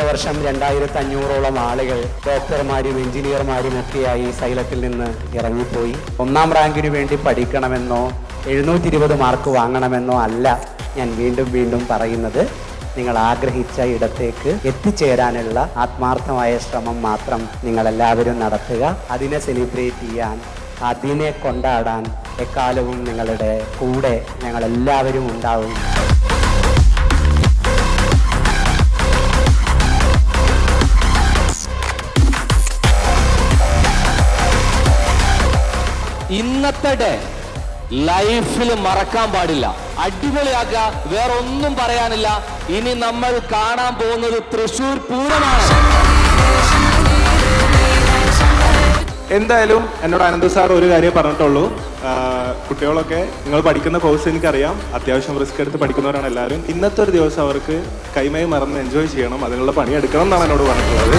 വർഷം 2500ഓളം ആളുകൾ ഡോക്ടർമാരും എഞ്ചിനീയർമാരും ഒക്കെയായി സൈലത്തിൽ നിന്ന് ഇറങ്ങിപ്പോയി. 1ാം റാങ്കിന് വേണ്ടി പഠിക്കണമെന്നോ 720 മാർക്ക് വാങ്ങണമെന്നോ അല്ല ഞാൻ വീണ്ടും പറയുന്നത്. നിങ്ങൾ ആഗ്രഹിച്ച ഇടത്തേക്ക് എത്തിച്ചേരാനുള്ള ആത്മാർത്ഥമായ ശ്രമം മാത്രം നിങ്ങളെല്ലാവരും നടത്തുക. അതിനെ സെലിബ്രേറ്റ് ചെയ്യാൻ, അതിനെ കൊണ്ടാടാൻ എക്കാലവും നിങ്ങളുടെ കൂടെ ഞങ്ങളെല്ലാവരും ഉണ്ടാവും. ഇന്നത്തെ ഡേ ലൈഫിൽ മറക്കാൻ പാടില്ല. അടിപൊളിയാക്കുക, വേറെ ഒന്നും പറയാനില്ല. ഇനി നമ്മൾ കാണാൻ പോകുന്നത് തൃശ്ശൂർ പൂരമാണ്. എന്തായാലും എന്നോട് അനന്ത് സാർ ഒരു കാര്യം പറഞ്ഞിട്ടുള്ളൂ. കുട്ടികളൊക്കെ നിങ്ങൾ പഠിക്കുന്ന കോഴ്സ് എനിക്കറിയാം, അത്യാവശ്യം റിസ്ക് എടുത്ത് പഠിക്കുന്നവരാണ് എല്ലാവരും. ഇന്നത്തെ ഒരു ദിവസം അവർക്ക് കൈമൈ മറന്ന് എൻജോയ് ചെയ്യണം, അതിനുള്ള പണിയെടുക്കണം എന്നാണ് എന്നോട് പറഞ്ഞിട്ടുള്ളത്.